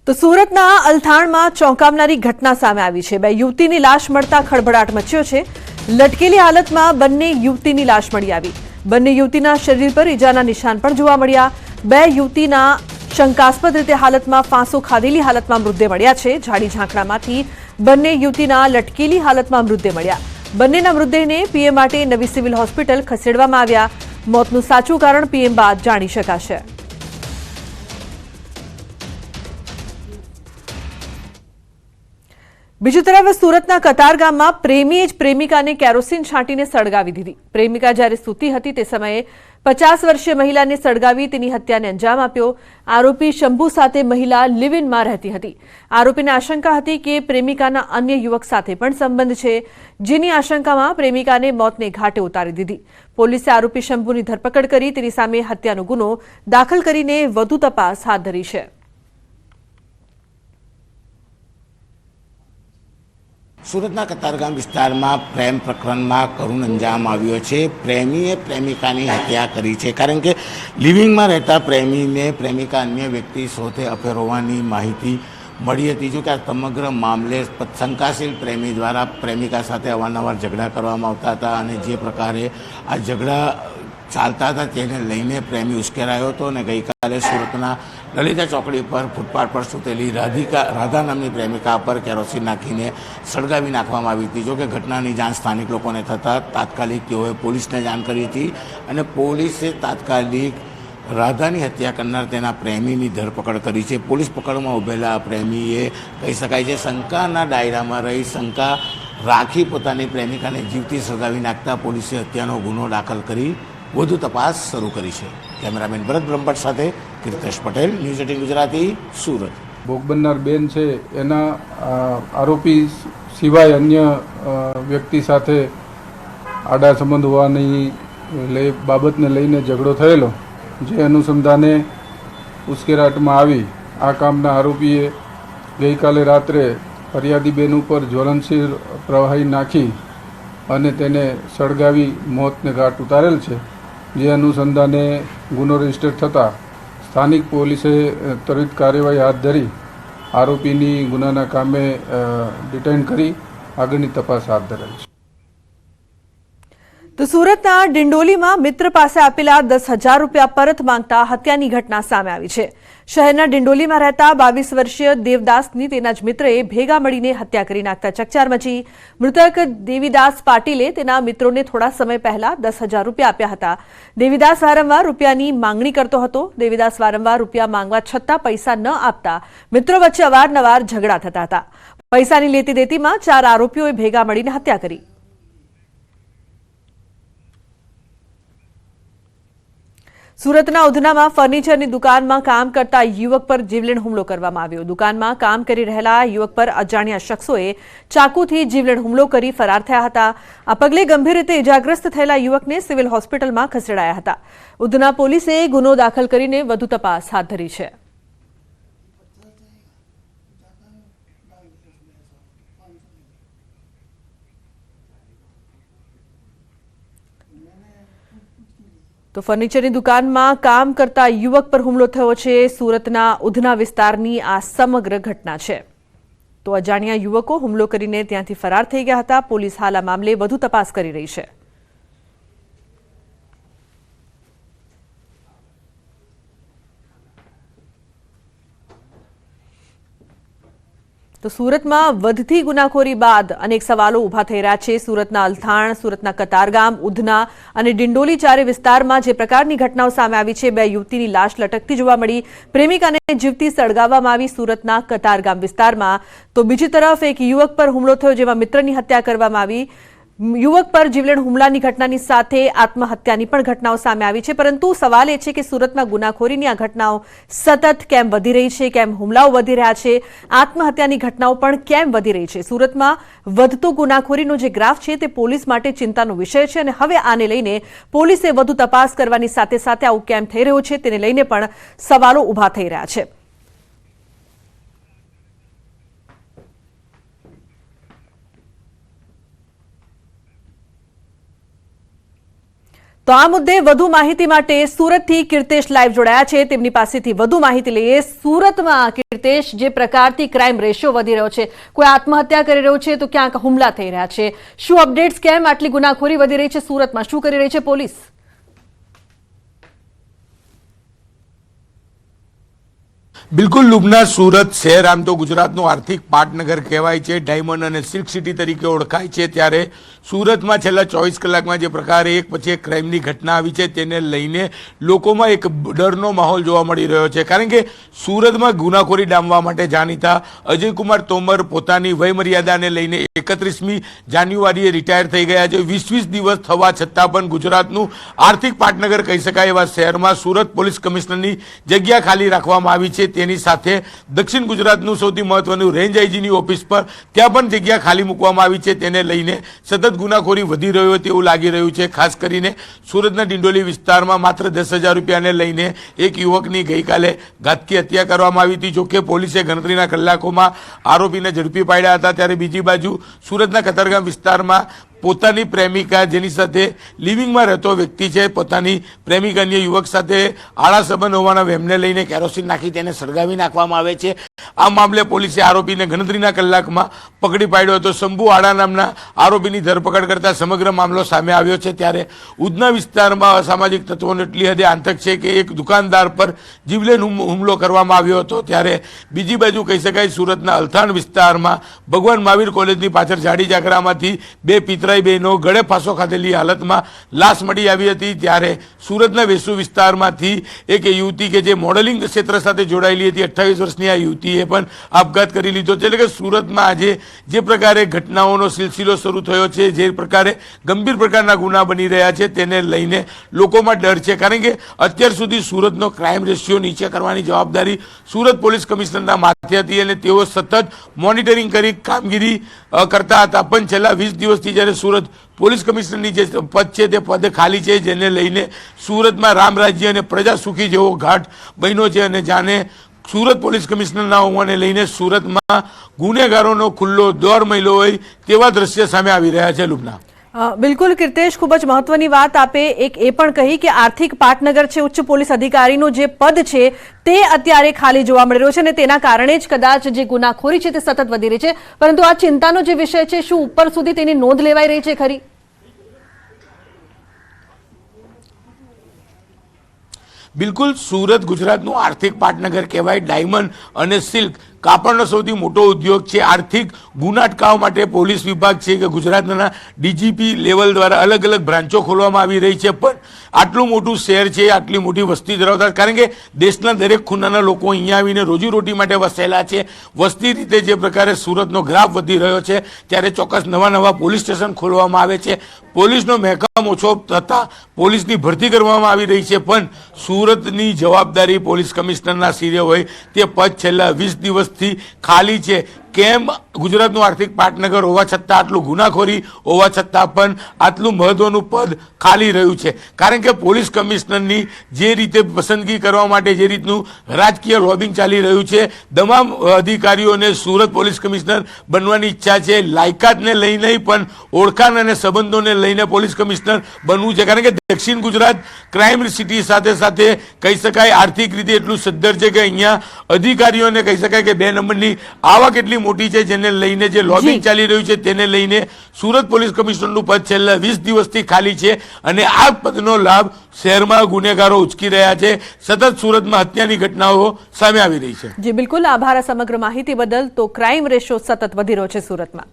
તો સુરતના અલથાણમાં ચોંકાવનારી ઘટના સામે આવી છે। બે યુવતીની લાશ મળતા ખળભળાટ મચ્યો છે। લટકેલી હાલતમાં બંને યુવતીની લાશ મળી આવી। બંને યુવતીના શરીર પર ઈજાના નિશાન પણ જોવા મળ્યા। બે યુવતીના શંકાસ્પદ રીતે હાલતમાં ફાંસો ખાધેલી હાલતમાં મૃતદેહ મળ્યા છે। ઝાડી ઝાંખરામાંથી બંને યુવતીના લટકેલી હાલતમાં મૃતદેહ મળ્યા। બંનેના મૃતદેહને પીએમ માટે નવી સિવિલ હોસ્પિટલ ખસેડવામાં આવ્યા। મોતનું સાચું કારણ પીએમ બાદ જાણી શકાશે। બીજી તરફ સુરતના કતારગામમાં પ્રેમીએ જ પ્રેમિકાને કેરોસીન છાંટીને સળગાવી દીધી। પ્રેમિકા જ્યારે સૂતી હતી તે સમયે 50 વર્ષીય મહિલાને સળગાવી તેની હત્યાને અંજામ આપ્યો। આરોપી શંભુ સાથે મહિલા લિવ ઇનમાં રહેતી હતી। આરોપીને આશંકા હતી કે પ્રેમિકાના અન્ય યુવક સાથે પણ સંબંધ છે, જેની આશંકામાં પ્રેમિકાને મોતને ઘાટે ઉતારી દીધી। પોલીસે આરોપી શંભુની ધરપકડ કરી તેની સામે હત્યાનો ગુનો દાખલ કરીને વધુ તપાસ હાથ ધરી છે। સુરતના કતારગામ વિસ્તારમાં પ્રેમ પ્રકરણમાં કરુણ અંજામ આવ્યો છે। પ્રેમીએ પ્રેમિકાની હત્યા કરી છે, કારણ કે લિવિંગમાં રહેતા પ્રેમીને પ્રેમિકા અન્ય વ્યક્તિ સાથે અફેર હોવાની માહિતી મળી હતી। જો કે આ સમગ્ર મામલે શંકાશીલ પ્રેમી દ્વારા પ્રેમિકા સાથે અવારનવાર ઝઘડા કરવામાં આવતા હતા અને જે પ્રકારે આ ઝઘડા ચાલતા હતા તેને લઈને પ્રેમી ઉશ્કેરાયો હતો અને ગઈકાલે સુરતના લલિતા ચોકડી પર ફૂટપાથ પર સૂતેલી રાધા નામની પ્રેમિકા પર કેરોસીન નાખીને સળગાવી નાખવામાં આવી હતી। જોકે ઘટનાની જાણ સ્થાનિક લોકોને થતાં તાત્કાલિક તેઓએ પોલીસને જાણ કરી હતી અને પોલીસે તાત્કાલિક રાધાની હત્યા કરનાર તેના પ્રેમીની ધરપકડ કરી છે। પોલીસ પકડમાં ઉભેલા પ્રેમીએ કહી શકાય છે શંકાના દાયરામાં રહી શંકા રાખી પોતાની પ્રેમિકાને જીવતી સળગાવી નાખતા પોલીસે હત્યાનો ગુનો દાખલ કરી વધુ તપાસ શરૂ કરી છે। કેમેરામેન ભરત બ્રહ્મભટ્ટ સાથે કીર્તેશ પટેલ, ન્યૂઝ 18 ગુજરાતી, સુરત। ભોગ બનનાર બેન છે એના આરોપી સિવાય અન્ય વ્યક્તિ સાથે આડા સંબંધ હોવાની બાબતને લઈને ઝઘડો થયેલો, જે અનુસંધાને ઉશ્કેરાટમાં આવી આ કામના આરોપીએ ગઈકાલે રાત્રે ફરિયાદી બેન ઉપર જ્વલનશીલ પ્રવાહી નાખી અને તેને સળગાવી મોતને ઘાટ ઉતારેલ છે। જે અનુસંધાને ગુનો રજીસ્ટર થતાં સ્થાનિક પોલીસે ત્વરિત કાર્યવાહી હાથ ધરી આરોપીની ગુનાના કામે ડિટેઇન કરી આગળની તપાસ હાથ ધરેલ છે। તો સુરતના ડિંડોલીમાં મિત્ર પાસે આપેલા 10,000 રૂપિયા પરત માંગતા હત્યાની ઘટના સામે આવી છે। શહેરના ડિંડોલીમાં રહેતા 22 વર્ષીય દેવદાસની તેના જ મિત્રએ ભેગા મળીને હત્યા કરી નાખતા ચકચાર મચી। મૃતક દેવીદાસ પાટીલે તેના મિત્રોને થોડા સમય પહેલા 10,000 રૂપિયા આપ્યા હતા। દેવીદાસ વારંવાર રૂપિયાની માંગણી કરતો હતો। દેવીદાસ વારંવાર રૂપિયા માંગવા છતાં પૈસા ન આપતા મિત્રો વચ્ચે અવારનવાર ઝઘડા થતા હતા। પૈસાની લેતી દેતીમાં 4 આરોપીઓએ ભેગા મળીને હત્યા કરી। સુરતના ઉધનામાં ફર્નિચરની દુકાનમાં કામ કરતા યુવક પર જીવલેણ હુમલો કરવામાં આવ્યો। દુકાનમાં કામ કરી રહેલા યુવક પર અજાણ્યા શખ્સોએ ચાકુથી જીવલેણ હુમલો કરી ફરાર થયા હતા। આ પગલે ગંભીર રીતે ઇજાગ્રસ્ત થયેલા યુવકને સિવિલ હોસ્પિટલમાં ખસેડાયા હતા। ઉધના પોલીસે ગુનો દાખલ કરીને વધુ તપાસ હાથ ધરી છે। તો ફર્નિચરની દુકાનમાં કામ કરતા યુવક પર હુમલો થયો છે। સુરતના ઉધના વિસ્તારની આ સમગ્ર ઘટના છે। તો અજાણ્યા યુવકો હુમલો કરીને ત્યાંથી ફરાર થઈ ગયા હતા। પોલીસ હાલ આ મામલે વધુ તપાસ કરી રહી છે। તો સુરતમાં વધતી ગુનાખોરી બાદ અનેક સવાલો ઉભા થઈ રહ્યા છે। સુરતના અલથાણ, સુરતના કતારગામ, ઉધના અને ડિંડોલી ચારે વિસ્તારમાં જે પ્રકારની ઘટનાઓ સામે આવી છે, બે યુવતીની લાશ લટકતી જોવા મળી, પ્રેમિકાને જીવતી સળગાવવામાં આવી સુરતના કતારગામ વિસ્તારમાં। તો બીજી તરફ એક યુવક પર હુમલો થયો, જેમાં મિત્રની હત્યા કરવામાં આવી। યુવક પર જીવલેણ હુમલાની ઘટનાની સાથે આત્મહત્યાની પણ ઘટનાઓ સામે આવી છે। પરંતુ સવાલ એ છે કે સુરતમાં ગુનાખોરીની આ ઘટનાઓ સતત કેમ વધી રહી છે, કેમ હુમલાઓ વધી રહ્યા છે, આત્મહત્યાની ઘટનાઓ પણ કેમ વધી રહી છે? સુરતમાં વધતો ગુનાખોરીનો જે ગ્રાફ છે તે પોલીસ માટે ચિંતાનો વિષય છે અને હવે આને લઈને પોલીસે વધુ તપાસ કરવાની સાથે સાથે આવું કેમ થઈ રહ્યું છે તેને લઈને પણ સવાલો ઉભા થઈ રહ્યા છે। તો આ મુદ્દે વધુ માહિતી માટે સુરતથી કીર્તેશ લાઈવ જોડાયા છે, તેમની પાસેથી વધુ માહિતી લઈએ। સુરતમાં કીર્તેશ, જે પ્રકારથી ક્રાઇમ રેશિયો વધી રહ્યો છે, કોઈ આત્મહત્યા કરી રહ્યો છે તો ક્યાંક હુમલા થઈ રહ્યા છે, શું અપડેટ્સ, કેમ આટલી ગુનાખોરી વધી રહી છે સુરતમાં, શું કરી રહી છે પોલીસ? બિલકુલ લુબના, સુરત શહેર આમ તો ગુજરાતનું આર્થિક પાટનગર કહેવાય છે, ડાયમંડ અને સિલ્ક સિટી તરીકે ઓળખાય છે, ત્યારે સુરતમાં છેલ્લા 24 કલાકમાં જે પ્રકારે એક પછી એક ક્રાઇમની ઘટના આવી છે તેને લઈને લોકોમાં એક ડરનો માહોલ જોવા મળી રહ્યો છે। કારણ કે સુરતમાં ગુનાખોરી ડામવા માટે જાણીતા અજયકુમાર તોમર પોતાની વયમર્યાદાને લઈને 31મી જાન્યુઆરીએ રિટાયર થઈ ગયા છે। 20 દિવસ થવા છતાં પણ ગુજરાતનું આર્થિક પાટનગર કહી શકાય એવા શહેરમાં સુરત પોલીસ કમિશનરની જગ્યા ખાલી રાખવામાં આવી છે। તેની સાથે દક્ષિણ ગુજરાતનું સૌથી મહત્વનું રેન્જ આઈજીની ઓફિસ પર ત્યાં પણ જગ્યા ખાલી મૂકવામાં આવી છે। તેને લઈને સતત ગુનાખોરી વધી રહ્યો હોય તેવું લાગી રહ્યું છે। ખાસ કરીને સુરતના ડિંડોલી વિસ્તારમાં માત્ર 10,000 રૂપિયાને લઈને એક યુવકની ગઈકાલે ઘાતકી હત્યા કરવામાં આવી હતી। જોકે પોલીસે ગણતરીના કલાકોમાં આરોપીને ઝડપી પાડ્યા હતા। ત્યારે બીજી બાજુ સુરતના કતારગામ વિસ્તારમાં પોતાની પ્રેમિકા, જેની સાથે લિવિંગમાં રહેતો વ્યક્તિ છે, પોતાની પ્રેમિકા અન્ય યુવક સાથે આળા સંબંધ હોવાના વહેમને લઈને કેરોસીન નાખી તેને સળગાવી નાખવામાં આવે છે। આ મામલે પોલીસે આરોપીને ગણતરીના કલાકમાં પકડી પાડ્યો હતો। શંભુ આડા નામના આરોપીની ધરપકડ કરતા સમગ્ર મામલો સામે આવ્યો છે। ત્યારે ઉધના વિસ્તારમાં અસામાજિક તત્વોનો એટલી હદે આતંક છે કે એક દુકાનદાર પર જીવલેણ હુમલો કરવામાં આવ્યો હતો। ત્યારે બીજી બાજુ કહી શકાય સુરતના અલથાણ વિસ્તારમાં ભગવાન મહાવીર કોલેજની પાછળ જાડી જાકરામાંથી બે પિતરાઈ બહેનો ગળે ફાંસો ખાધેલી હાલતમાં લાશ મળી આવી હતી। ત્યારે સુરતના વેસુ વિસ્તારમાંથી એક યુવતી કે જે મોડેલિંગ ક્ષેત્ર સાથે જોડાયેલી હતી, 28 વર્ષની આ યુવતીએ પણ આપઘાત કરી લીધો છે। એટલે કે સુરતમાં આજે જે પ્રકારે ઘટનાઓનો સિલસિલો શરૂ થયો છે, જે પ્રકારે ગંભીર પ્રકારના ગુના બની રહ્યા છે, તેને લઈને લોકોમાં ડર છે। કારણ કે અત્યાર સુધી સુરતનો ક્રાઇમ રેશિયો નીચે કરવાની જવાબદારી સુરત પોલીસ કમિશનરના માથે હતી અને તેઓ સતત મોનિટરિંગ કરી કામગીરી કરતા હતા। પણ છેલ્લા 20 દિવસથી જ્યારે સુરત પોલીસ કમિશનરની જે પદ છે તે પદ ખાલી છે, જેને લઈને સુરતમાં રામ રાજ્ય અને પ્રજા સુખી જેવો ઘાટ બન્યો છે અને જાણે સુરત પોલીસ કમિશનરના હોવાને લઈને સુરતમાં ગુનેગારોનો ખુલ્લો દોર મળ્યો હોય તેવા દ્રશ્ય સામે આવી રહ્યા છે। લુબના, બિલકુલ કીર્તેશ, ખૂબ જ મહત્વની વાત આપે એક એ પણ કહી કે આર્થિક પાટનગર છે, ઉચ્ચ પોલીસ અધિકારીનું જે પદ છે તે અત્યારે ખાલી જોવા મળી રહ્યો છે અને તેના કારણે જ કદાચ જે ગુનાખોરી છે તે સતત વધી રહી છે। પરંતુ આ ચિંતાનો જે વિષય છે, શું ઉપર સુધી તેની નોંધ લેવાઈ રહી છે ખરી? બિલકુલ, સુરત ગુજરાતનું આર્થિક પાટનગર કહેવાય। ડાયમંડ અને સિલ્ક કાપડનો સૌથી મોટો ઉદ્યોગ છે। આર્થિક ગુના અટકાવવા માટે પોલીસ વિભાગ છે કે ગુજરાતના ડીજીપી લેવલ દ્વારા અલગ અલગ બ્રાન્ચો ખોલવામાં આવી રહી છે। પણ આટલું મોટું શહેર છે, આટલી મોટી વસ્તી ધરાવતા, કારણ કે દેશના દરેક ખૂણાના લોકો અહીંયા આવીને રોજીરોટી માટે વસેલા છે। વસ્તી રીતે જે પ્રકારે સુરતનો ગ્રાફ વધી રહ્યો છે, ત્યારે ચોક્કસ નવા પોલીસ સ્ટેશન ખોલવામાં આવે છે, પોલીસનો મહેકમ ઓછો થતાં પોલીસની ભરતી કરવામાં આવી રહી છે। પણ સુરતની જવાબદારી પોલીસ કમિશનરના શિરે હોય તે પદ છેલ્લા 20 દિવસથી ખાલી છે। કેમ ગુજરાતનું આર્થિક પાટનગર હોવા છતાં, આટલું ગુનાખોરી હોવા છતાં પણ આટલું મહત્વનું પદ ખાલી રહ્યું છે? કારણ કે પોલીસ કમિશનરની જે રીતે પસંદગી કરવા માટે જે રીતનું રાજકીય લોબિંગ ચાલી રહ્યું છે, તમામ અધિકારીઓને સુરત પોલીસ કમિશનર બનવાની ઈચ્છા છે। લાયકાતને લઈને પણ ઓળખાણ અને સંબંધોને લઈને પોલીસ કમિશનર બનવું છે। કારણ કે દક્ષિણ ગુજરાત ક્રાઇમ સિટી સાથે સાથે કહી શકાય આર્થિક રીતે એટલું સદ્ધર છે કે અહીંયા અધિકારીઓને કહી શકાય કે 2 નંબરની આવક એટલી મોટી છે, જેને લઈને જે લોબિંગ ચાલી રહ્યું છે તેને લઈને સુરત પોલીસ કમિશનરનું પદ છેલ્લા 20 દિવસથી ખાલી છે અને આ પદનો લાભ શહેરમાં ગુનેગારો ઉચકી રહ્યા છે। સતત સુરતમાં હત્યાની ઘટનાઓ સામે આવી રહી છે। જી બિલકુલ, આભાર આ સમગ્ર માહિતી બદલ। તો ક્રાઇમ રેશિયો સતત વધી રહ્યો છે સુરતમાં।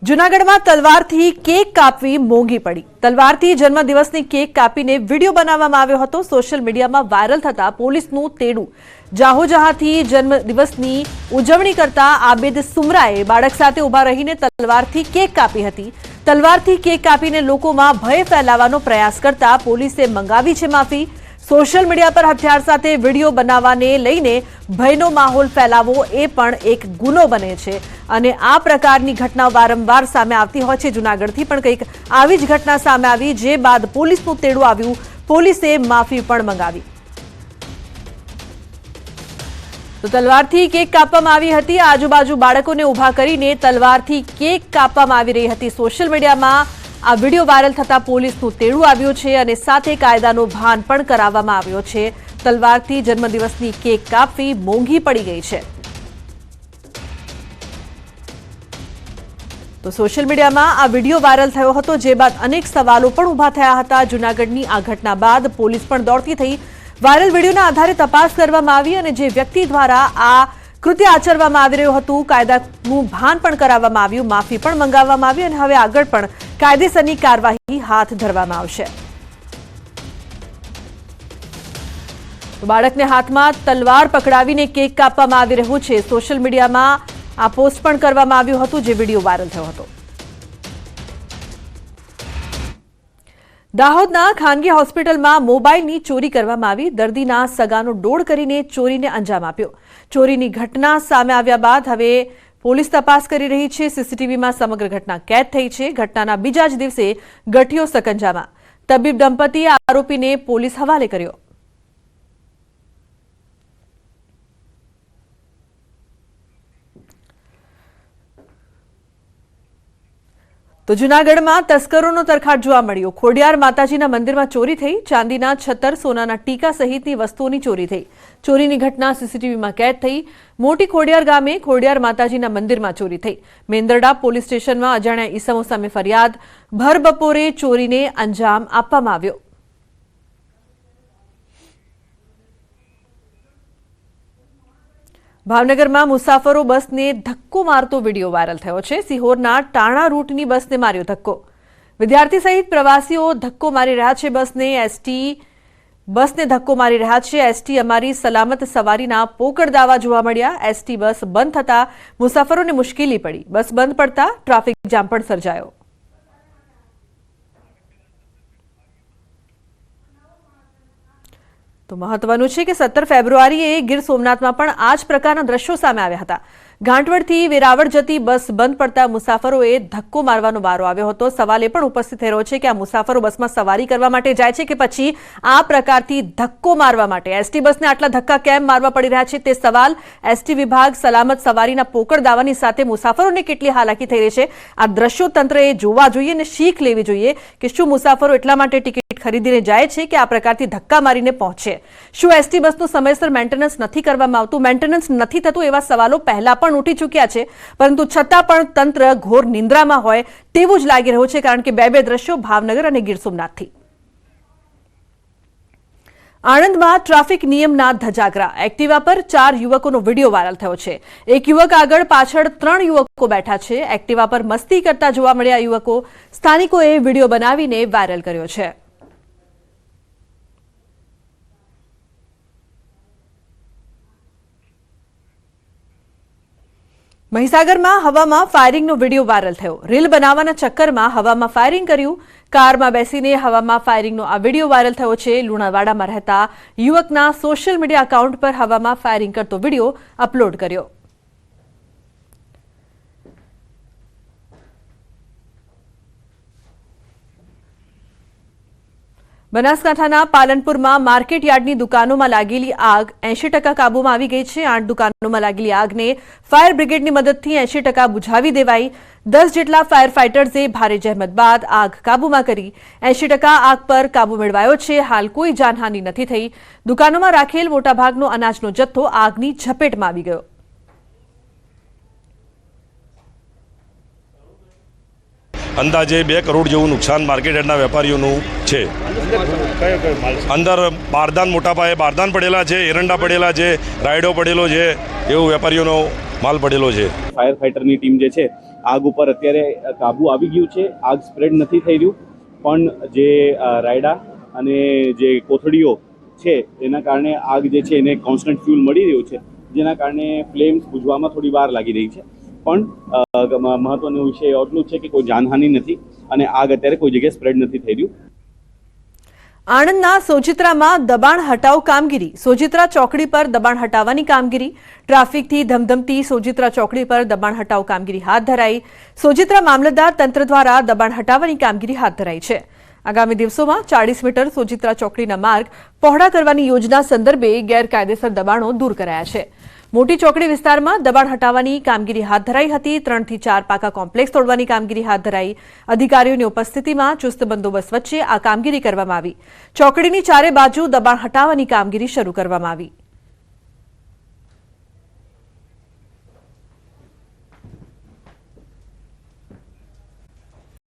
જૂનાગઢમાં તલવારથી કેક કાપવી મોંઘી પડી। તલવારથી જન્મદિવસની કેક કાપીને વિડીયો બનાવવામાં આવ્યો હતો, સોશિયલ મીડિયામાં વાયરલ થતા પોલીસનું તેડું। જાહોજહાથી જન્મદિવસની ઉજવણી કરતા આબેદ સુમરાએ બાળક સાથે ઉભા રહીને તલવારથી કેક કાપી હતી। તલવારથી કેક કાપીને લોકોમાં ભય ફેલાવવાનો પ્રયાસ કરતા પોલીસે મંગાવી છે માફી। સોશિયલ મીડિયા પર હથિયાર સાથે વિડીયો બનાવવાને લઈને ભયનો માહોલ ફેલાવવો એ પણ એક ગુનો બને છે અને આ પ્રકારની ઘટના વારંવાર સામે આવતી હોય છે। જૂનાગઢથી પણ કંઈક આવી જ ઘટના સામે આવી, જે બાદ પોલીસનું તેડું આવ્યું, પોલીસે માફી પણ મંગાવી। તો તલવારથી કેક કાપવામાં આવી હતી। આજુબાજુ બાળકોને ઊભા કરીને તલવારથી કેક કાપવામાં આવી રહી હતી। સોશિયલ મીડિયામાં આ વિડીયો વાયરલ થતા પોલીસનું તેડું આવ્યું છે અને સાથે કાયદાનો ભાન પણ કરાવવામાં આવ્યો છે. તલવારથી જન્મદિવસની કેક કાપવી મોંઘી પડી ગઈ છે. તો સોશિયલ મીડિયામાં આ વિડીયો વાયરલ થયો હતો, જે બાદ અનેક સવાલો પણ ઊભા થયા હતા. જૂનાગઢની આ ઘટના બાદ પોલીસ પણ દોડતી થઈ. વાયરલ વિડીયોના આધારે તપાસ કરવામાં આવી અને જે વ્યક્તિ દ્વારા આ કૃત્ય આચરવામાં આવી રહ્યું હતું, કાયદાનું ભાન પણ કરાવવામાં આવ્યું, માફી પણ મંગાવવામાં આવી અને હવે આગળ પણ કાયદેસરની કાર્યવાહી હાથ ધરવામાં આવશે. બાળકને હાથમાં તલવાર પકડાવીને કેક કાપવામાં આવી રહ્યું છે. સોશિયલ મીડિયામાં આ પોસ્ટ પણ કરવામાં આવ્યું હતું, જે વિડીયો વાયરલ થયો હતો. દાહોદના ખાનગી હોસ્પિટલમાં મોબાઈલની ચોરી કરવામાં આવી. દર્દીના સગાનો ડોળ કરીને ચોરીને અંજામ આપ્યો. ચોરીની ઘટના સામે આવ્યા બાદ હવે પોલીસ તપાસ કરી રહી છે. સીસીટીવીમાં સમગ્ર ઘટના કેદ થઈ છે. ઘટનાના બીજા જ દિવસે ગઠિયો સકંજામાં. તબીબ દંપતીએ આરોપીને પોલીસ હવાલે કર્યો. તો જૂનાગઢમાં તસ્કરોનો તરખાટ જોવા મળ્યો. ખોડિયાર માતાજીના મંદિરમાં ચોરી થઈ. ચાંદીના છત્તર, સોનાના ટીકા સહિતની વસ્તુઓની ચોરી થઈ. ચોરીની ઘટના સીસીટીવીમાં કેદ થઈ. મોટી ખોડિયાર ગામે ખોડિયાર માતાજીના મંદિરમાં ચોરી થઈ. મેંદરડા પોલીસ સ્ટેશનમાં અજાણ્યા ઈસમો સામે ફરિયાદ. ભર બપોરે ચોરીને અંજામ આપવામાં આવ્યો. ભાવનગરમાં મુસાફરો બસને ધક્કો મારતો વિડીયો વાયરલ થયો છે. સિહોરના ટાણા રૂટની બસને માર્યો ધક્કો. વિદ્યાર્થી સહિત પ્રવાસીઓ ધક્કો મારી રહ્યા છે. બસને ધક્કો મારી રહ્યા છે. એસટી અમારી સલામત સવારીના પોકળ દાવા જોવા મળ્યા. એસટી બસ બંધ થતા મુસાફરોને મુશ્કેલી પડી. બસ બંધ પડતા ટ્રાફિક જામ પણ સર્જાયો. તો મહત્વનું છે કે 17 ફેબ્રુઆરીએ ગીર સોમનાથમાં પણ આ જ પ્રકારના દ્રશ્યો સામે આવ્યા હતા. ગાંઠવડથી વેરાવળ જતી બસ બંધ પડતા મુસાફરોએ ધક્કો મારવાનો વારો આવ્યો હતો. સવાલ એ પણ ઉપસ્થિત થઈ રહ્યો છે કે આ મુસાફરો બસમાં સવારી કરવા માટે જાય છે કે પછી આ પ્રકારથી ધક્કો મારવા માટે? એસટી બસને આટલા ધક્કા કેમ મારવા પડી રહ્યા છે તે સવાલ. એસટી વિભાગ સલામત સવારીના પોકળ દાવાની સાથે મુસાફરોને કેટલી હાલાકી થઈ રહી છે, આ દ્રશ્યો તંત્રએ જોવા જોઈએ અને શીખ લેવી જોઈએ કે શું મુસાફરો એટલા માટે ટિકિટ ખરીદીને જાય છે કે આ પ્રકારથી ધક્કા મારીને પહોંચે? શું એસટી બસનું સમયસર મેન્ટેનન્સ નથી કરવામાં આવતું? મેન્ટેનન્સ નથી થતું એવા સવાલો પહેલા પણ ઉઠી ચૂક્યા છે, પરંતુ છતાં પણ તંત્ર ઘોર નિંદ્રામાં હોય તેવું જ લાગી રહ્યું છે, કારણ કે બે દ્રશ્યો ભાવનગર અને ગીર સોમનાથથી. આણંદમાં ટ્રાફિક નિયમના ધજાગરા. એક્ટિવા પર 4 યુવકોનો વિડીયો વાયરલ થયો છે. એક યુવક આગળ, પાછળ 3 યુવકો બેઠા છે. એક્ટિવા પર મસ્તી કરતા જોવા મળ્યા યુવકો. સ્થાનિકોએ વિડીયો બનાવીને વાયરલ કર્યો છે. મહીસાગરમાં હવામાં ફાયરિંગનો વિડીયો વાયરલ થયો. રીલ બનાવવાના ચક્કરમાં હવામાં ફાયરિંગ કર્યું. કારમાં બેસીને હવામાં ફાયરિંગનો આ વિડીયો વાયરલ થયો છે. લુણાવાડામાં રહેતા યુવકના સોશિયલ મીડિયા એકાઉન્ટ પર હવામાં ફાયરિંગ કરતો વિડીયો અપલોડ કર્યો. બનાસકાંઠાના પાલનપુરમાં માર્કેટ યાર્ડની દુકાનોમાં લાગેલી આગ 80% કાબૂમાં આવી ગઈ છે. 8 દુકાનોમાં લાગેલી આગને ફાયર બ્રિગેડની મદદથી 80% બુઝાવી દેવાઈ. 10 જેટલા ફાયર ફાઇટર્સે ભારે જહેમત બાદ આગ કાબૂમાં કરી. 80% આગ પર કાબૂ મેળવાયો છે. હાલ કોઈ જાનહાનિ નથી થઈ. દુકાનોમાં રાખેલ મોટાભાગનો અનાજનો જથ્થો આગની ઝપેટમાં આવી ગયો. અંદાજે 2 કરોડ જેવું નુકસાન માર્કેટ યાર્ડના વેપારીઓનું છે. અંદર બારદાન, મોટા પાયે બારદાન પડેલા છે, એરંડા પડેલા છે, રાયડો પડેલો છે, એવું વેપારીઓનો માલ પડેલો છે. ફાયર ફાઇટરની ટીમ જે છે આગ ઉપર અત્યારે કાબુ આવી ગયું છે. આગ સ્પ્રેડ નથી થઈ રહ્યું, પણ જે રાયડા અને જે કોથળીઓ છે એના કારણે આગ જે છે એને કોન્સ્ટન્ટ ફ્યુલ મળી રહ્યું છે, જેના કારણે ફ્લેમ્સ બુઝવામાં થોડી વાર લાગી રહી છે. પણ મહત્વનો વિષય એટલું છે કે કોઈ જાનહાનિ નથી અને આગ અત્યારે કોઈ જગ્યાએ સ્પ્રેડ નથી થઈ રહ્યું. આણંદના સોજિત્રામાં દબાણ હટાવ કામગીરી. સોજિત્રા ચોકડી પર દબાણ હટાવવાની કામગીરી. ટ્રાફિકથી ધમધમતી સોજિત્રા ચોકડી પર દબાણ હટાવ કામગીરી હાથ ધરાઈ. સોજિત્રા મામલતદાર તંત્ર દ્વારા દબાણ હટાવવાની કામગીરી હાથ ધરાઈ છે. આગામી દિવસોમાં 40 મીટર સોજિત્રા ચોકડીના માર્ગ પહોળા કરવાની યોજના સંદર્ભે ગેરકાયદેસર દબાણો દૂર કરાયા છે. મોટી ચોકડી વિસ્તારમાં દબાણ હટાવવાની કામગીરી હાથ ધરાઈ હતી। 3 થી 4 પાકા કોમ્પ્લેક્સ તોડવાની કામગીરી હાથ ધરાઈ। અધિકારીઓની ઉપસ્થિતિમાં ચુસ્ત બંદોબસ્ત વચ્ચે આ કામગીરી કરવામાં આવી। ચોકડીની ચારે બાજુ દબાણ હટાવવાની કામગીરી શરૂ કરવામાં આવી।